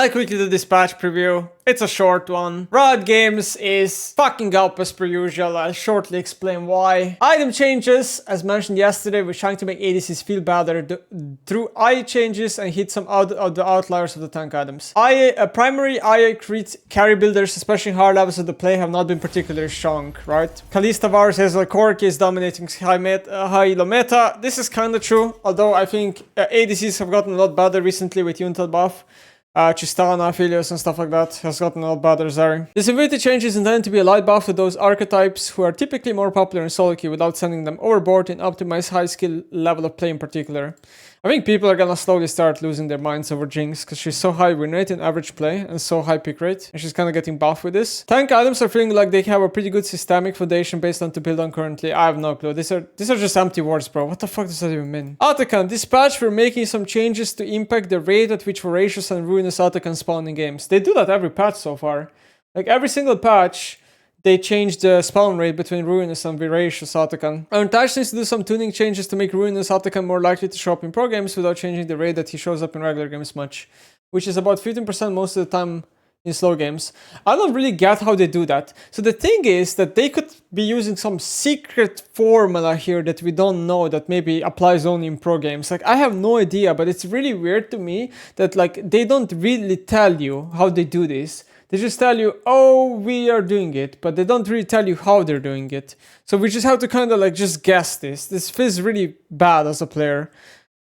I'll quickly do dispatch preview. It's a short one. Riot Games is fucking up as per usual. I'll shortly explain why. Item changes, as mentioned yesterday, we're trying to make ADCs feel better through IA changes and hit some of the outliers of the tank items. Primary IA crit carry builders, especially in higher levels of the play, have not been particularly strong, right? Kalista, Varus, Ezreal, Corki is dominating high elo meta. This is kind of true, although I think ADCs have gotten a lot better recently with Yuntal buff. Tristana, Aphelios and stuff like that has gotten a lot better. Zeri. This ability change is intended to be a light buff to those archetypes who are typically more popular in solo queue without sending them overboard and optimize high skill level of play in particular. I think people are gonna slowly start losing their minds over Jinx because she's so high win rate in average play and so high pick rate, and she's kind of getting buffed with this. Tank items are feeling like they have a pretty good systemic foundation based on to build on currently. I have no clue. These are just empty words, bro. What the fuck does that even mean? Atakan, dispatch, we're making some changes to impact the rate at which Voracious and Ruinous Atakan spawn in games. They do that every patch so far. Like every single patch, they changed the spawn rate between Ruinous and Voracious Atakan. Untouched needs to do some tuning changes to make Ruinous Atakan more likely to show up in pro games without changing the rate that he shows up in regular games much, which is about 15% most of the time in slow games. I don't really get how they do that. So the thing is that they could be using some secret formula here that we don't know that maybe applies only in pro games. Like I have no idea, but it's really weird to me that like they don't really tell you how they do this. They just tell you, oh, we are doing it, but they don't really tell you how they're doing it. So we just have to kind of like just guess this. This feels really bad as a player.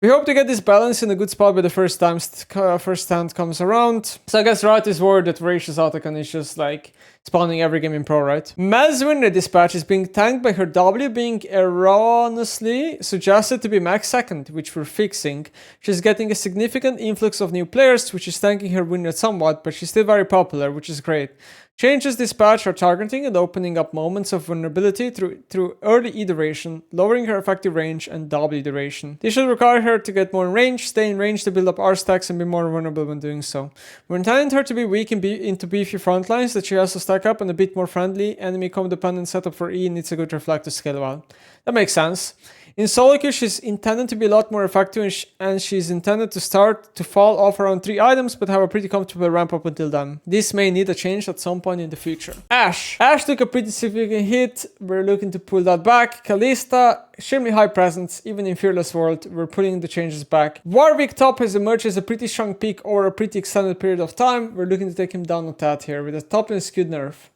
We hope to get this balance in a good spot by the first stand comes around. So I guess Riot is worried that Voracious Atakan is just like spawning every game in pro, right? Mel's win rate dispatch is being tanked by her W being erroneously suggested to be max second, which we're fixing. She's getting a significant influx of new players, which is tanking her win rate somewhat, but she's still very popular, which is great. Changes dispatch are targeting and opening up moments of vulnerability through early E duration, lowering her effective range and W duration. This should require her to get more in range, stay in range to build up R stacks and be more vulnerable when doing so. We're intending her to be weak into beefy front lines that she has to stack up and a bit more friendly. Enemy comp dependent setup for E needs a good reflect to scale well. That makes sense. In solo queue, she's intended to be a lot more effective and she's intended to start to fall off around 3 items but have a pretty comfortable ramp up until then. This may need a change at some point in the future. Ashe took a pretty significant hit. We're looking to pull that back. Kalista, extremely high presence, even in Fearless World. We're putting the changes back. Warwick top has emerged as a pretty strong pick over a pretty extended period of time. We're looking to take him down a tad here with a top lane skewed nerf.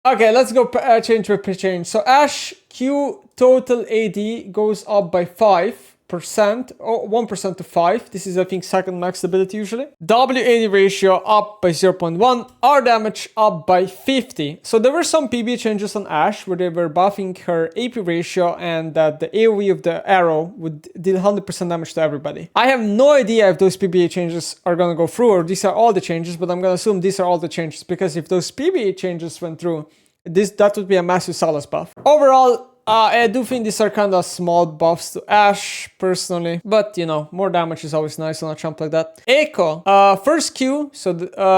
Okay, let's go change per change. So Ashe Q total AD goes up by 5%, or 1% to 5. This is, I think, second max ability usually. WAD ratio up by 0.1. R damage up by 50. So there were some PB changes on Ashe where they were buffing her AP ratio and that the AoE of the arrow would deal 100% damage to everybody. I have no idea if those PBA changes are gonna go through or these are all the changes, but I'm gonna assume these are all the changes because if those PBA changes went through, that would be a massive Sylas buff. Overall, I do think these are kind of small buffs to Ashe, personally. But, you know, more damage is always nice on a champ like that. Echo, first Q, so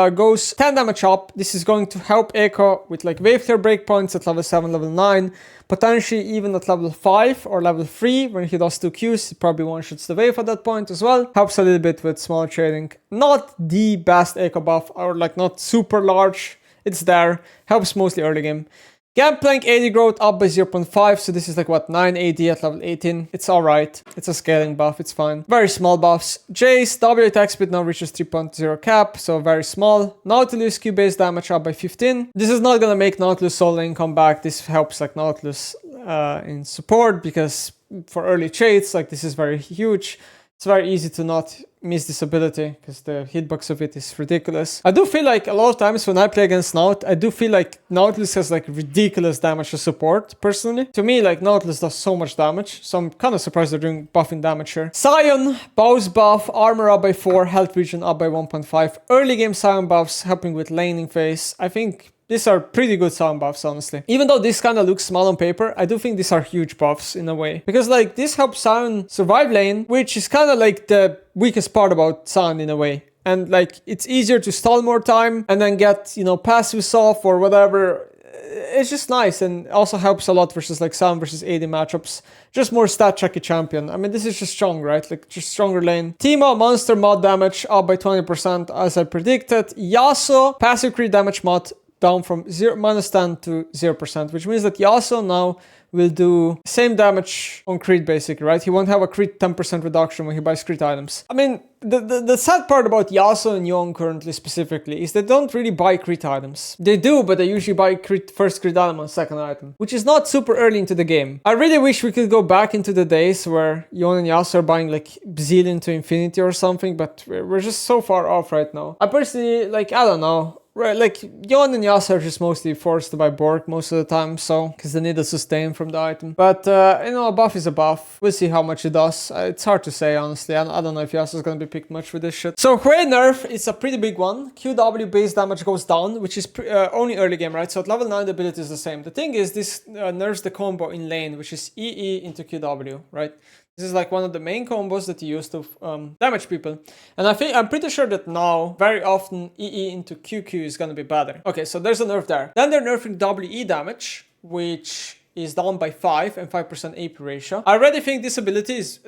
goes 10 damage up. This is going to help Echo with like wave clear breakpoints at level 7, level 9. Potentially even at level 5 or level 3 when he does 2 Qs. He probably one-shots the wave at that point as well. Helps a little bit with small trading. Not the best Echo buff, or like not super large. It's there. Helps mostly early game. Gangplank AD growth up by 0.5, so this is like what, 9 AD at level 18. It's alright. It's a scaling buff, it's fine. Very small buffs. Jace, W attack speed now reaches 3.0 cap, so very small. Nautilus Q base damage up by 15. This is not gonna make Nautilus solo lane come back. This helps like Nautilus in support because for early trades, like this is very huge. It's very easy to not miss this ability because the hitbox of it is ridiculous. I do feel like a lot of times when I play against Naut, I do feel like Nautilus has like ridiculous damage to support, personally. To me, like Nautilus does so much damage, so I'm kind of surprised they're doing buffing damage here. Sion, bows buff, armor up by 4, health regen up by 1.5. Early game Sion buffs helping with laning phase. I think these are pretty good Sion buffs, honestly. Even though this kind of looks small on paper, I do think these are huge buffs in a way. Because like this helps Sion survive lane, which is kind of like the weakest part about Sion in a way. And like it's easier to stall more time and then get, you know, passives off or whatever. it's just nice and also helps a lot versus like Sam versus AD matchups. Just more stat checky champion. I mean, this is just strong, right? Like just stronger lane. Teemo monster mod damage up by 20% as I predicted. Yasuo passive crit damage mod down from -10 to 0%, which means that Yasuo now will do same damage on crit basically, right? He won't have a crit 10% reduction when he buys crit items. I mean, the sad part about Yasuo and Yone currently specifically is they don't really buy crit items. They do, but they usually buy first crit item on second item, which is not super early into the game. I really wish we could go back into the days where Yone and Yasuo are buying like Zillion to Infinity or something, but we're just so far off right now. I personally, like, I don't know. Right, like, Yone and Yasuo are just mostly forced to buy Bork most of the time, so, because they need a sustain from the item. But, you know, a buff is a buff. We'll see how much it does. It's hard to say, honestly. I don't know if Yasuo is gonna be picked much with this shit. So, Hwei nerf is a pretty big one. QW base damage goes down, which is only early game, right? So, at level 9, the ability is the same. The thing is, this nerfs the combo in lane, which is EE into QW, right? This is like one of the main combos that you use to damage people. And I'm pretty sure that now, very often, EE into QQ is gonna be better. Okay, so there's a nerf there. Then they're nerfing WE damage, which is down by 5 and 5% AP ratio. I already think this ability is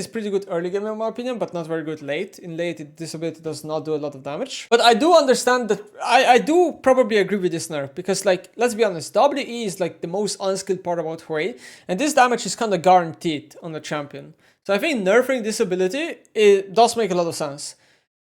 pretty good early game in my opinion, but not very good late. In late, this ability does not do a lot of damage. But I do understand that, I do probably agree with this nerf, because like, let's be honest, WE is like the most unskilled part about Hwei, and this damage is kind of guaranteed on the champion. So I think nerfing this ability, it does make a lot of sense.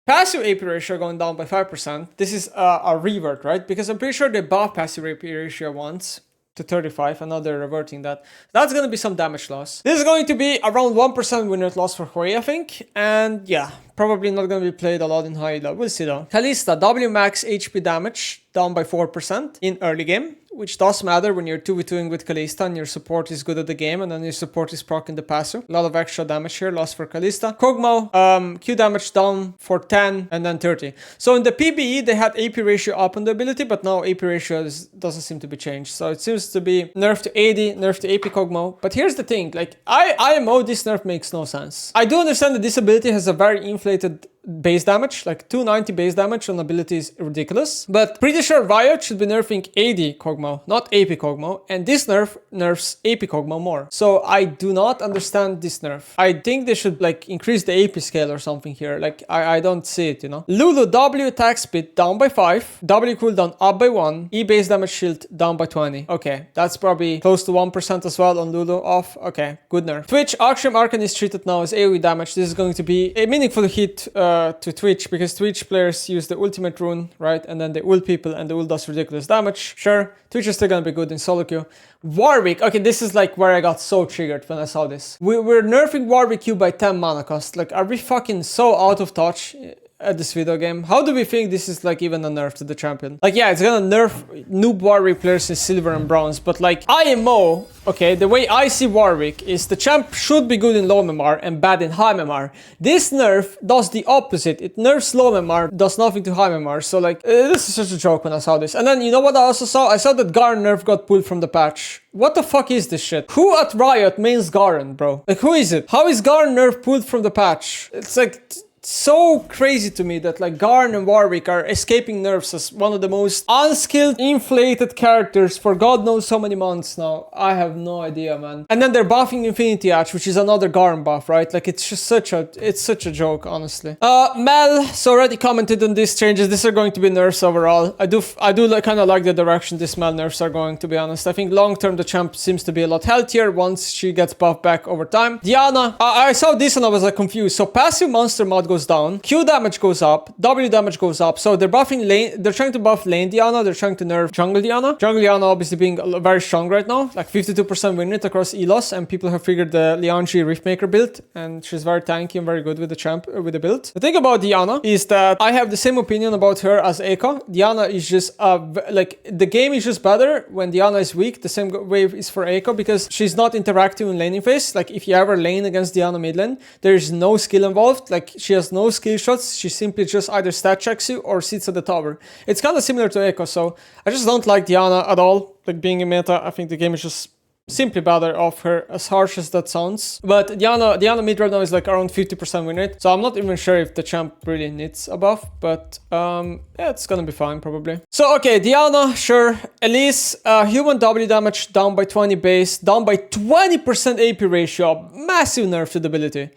Passive AP ratio going down by 5%. This is a revert, right? Because I'm pretty sure they buffed passive AP ratio once to 35, and now they're reverting that. That's gonna be some damage loss. This is going to be around 1% win rate loss for Hwei, I think. And yeah, probably not gonna be played a lot in high level. We'll see though. Kalista, W max HP damage down by 4% in early game, which does matter when you're 2v2ing with Kalista and your support is good at the game and then your support is proccing the passive. A lot of extra damage here, lost for Kalista. Kog'Maw, Q damage down for 10 and then 30. So in the PBE, they had AP ratio up on the ability, but now AP ratio doesn't seem to be changed. So it seems to be nerf to AD, nerf to AP Kog'Maw. But here's the thing, like, IMO, this nerf makes no sense. I do understand that this ability has a very inflated base damage, like 290 base damage on ability is ridiculous. But pretty sure Riot should be nerfing AD Kog'Maw, not AP Kog'Maw, and this nerf nerfs AP Kog'Maw more. So I do not understand this nerf. I think they should like increase the AP scale or something here. Like I don't see it, you know. Lulu W attack speed down by 5, W cooldown up by 1, E base damage shield down by 20. Okay, that's probably close to 1% as well on Lulu off. Okay, good nerf. Twitch Akshem Arcan is treated now as AoE damage. This is going to be a meaningful hit to Twitch, because Twitch players use the ultimate rune, right? And then they ult people and the ult does ridiculous damage. Sure, Twitch is still gonna be good in solo queue. Warwick, okay, this is like where I got so triggered when I saw this. We're nerfing Warwick Q by 10 mana cost. Like, are we fucking so out of touch at this video game? How do we think this is like even a nerf to the champion? Like, yeah, it's gonna nerf noob Warwick players in silver and bronze, but like IMO, okay, the way I see Warwick is the champ should be good in low MMR and bad in high MMR. This nerf does the opposite. It nerfs low MMR, does nothing to high MMR. So like, this is such a joke when I saw this. And then you know what I also saw? I saw that Garen nerf got pulled from the patch. What the fuck is this shit? Who at Riot mains Garen, bro? Like, who is it? How is Garen nerf pulled from the patch? It's like so crazy to me that like Garen and Warwick are escaping nerfs as one of the most unskilled, inflated characters for God knows how many months now. I have no idea, man. And then they're buffing Infinity Edge, which is another Garen buff, right? Like, it's just such a joke, honestly. Mel already commented on these changes. These are going to be nerfs overall. I do like, kind of like the direction these Mel nerfs are going, to be honest. I think long term the champ seems to be a lot healthier once she gets buffed back over time. Diana, I saw this and I was like confused. So passive monster mod goes down, Q damage goes up, W damage goes up. So they're buffing lane, they're trying to buff lane Diana, they're trying to nerf jungle Diana. Jungle Diana obviously being very strong right now, like 52% win rate across Elos, and people have figured the Lianji Riftmaker build, and she's very tanky and very good with the champ, with the build. The thing about Diana is that I have the same opinion about her as Echo. Diana is just, like, the game is just better when Diana is weak. The same way is for Echo, because she's not interacting in laning phase. Like, if you ever lane against Diana mid lane, there's no skill involved. Like, she has no skill shots. She simply just either stat checks you or sits at the tower. It's kind of similar to Echo, so I just don't like Diana at all. Like, being in meta, I think the game is just simply better off her, as harsh as that sounds. But Diana mid right now is like around 50% win rate, so I'm not even sure if the champ really needs a buff, but yeah, it's gonna be fine probably. So okay, Diana, sure. Elise, human W damage down by 20 base, down by 20% AP ratio, massive nerf to the ability.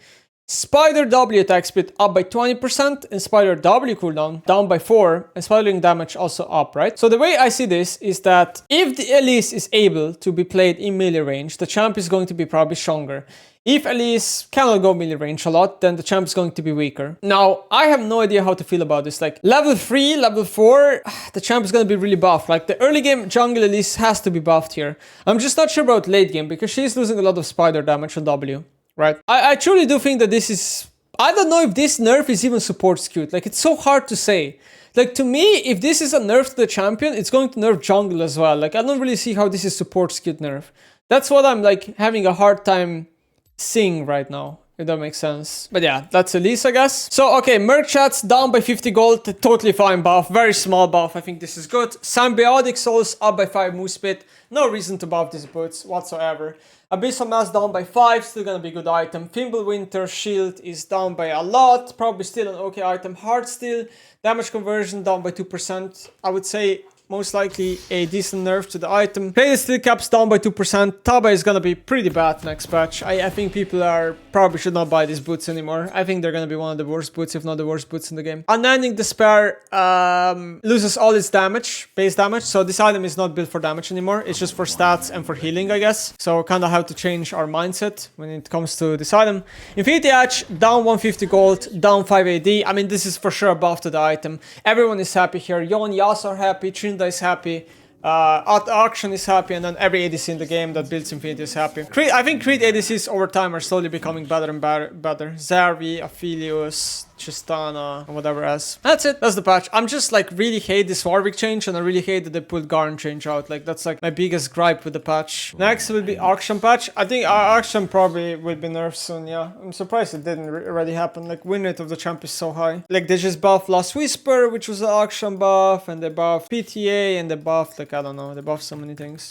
Spider W attack speed up by 20%, and Spider W cooldown down by 4, and Spider damage also up, right? So the way I see this is that if the Elise is able to be played in melee range, the champ is going to be probably stronger. If Elise cannot go melee range a lot, then the champ is going to be weaker. Now, I have no idea how to feel about this. Like, level 3, level 4, the champ is going to be really buffed. Like, the early game jungle Elise has to be buffed here. I'm just not sure about late game, because she's losing a lot of spider damage on W. Right. I truly do think that this is... I don't know if this nerf is even support skewed. Like, it's so hard to say. Like, to me, if this is a nerf to the champion, it's going to nerf jungle as well. Like, I don't really see how this is support skewed nerf. That's what I'm, like, having a hard time seeing right now, if that makes sense. But yeah, that's Elise, I guess. So, okay, Merc Chats down by 50 gold. Totally fine buff. Very small buff. I think this is good. Symbiotic Souls up by 5 move speed. No reason to buff these boots whatsoever. Abyssal Mass down by 5, still gonna be a good item. Fimbulwinter Shield is down by a lot, probably still an okay item. Heartsteel, damage conversion down by 2%. I would say most likely a decent nerf to the item. Plated Steel Caps down by 2%. Taba is gonna be pretty bad next patch. I think people probably should not buy these boots anymore. I think they're gonna be one of the worst boots, if not the worst boots in the game. Unending Despair loses all its damage, base damage. So this item is not built for damage anymore. It's just for stats and for healing, I guess. So kind of have to change our mindset when it comes to this item. Infinity Edge down 150 gold, down 5 AD. I mean, this is for sure a buff to the item. Everyone is happy here. Yon, Yas are happy. Trinda is happy, Auction is happy, and then every ADC in the game that builds Infinity is happy. I think Creed ADCs over time are slowly becoming better and better. Zervi, Aphelios, Tristana, and whatever else. That's it. That's the patch. I'm just like really hate this Warwick change, and I really hate that they pulled Garn change out. Like that's like my biggest gripe with the patch. Next will be Auction patch. I think Auction probably will be nerfed soon, yeah. I'm surprised it didn't already happen. Like win rate of the champ is so high. Like they just buffed Lost Whisper, which was an Auction buff, and they buffed PTA, and they buffed like I don't know, they buffed so many things.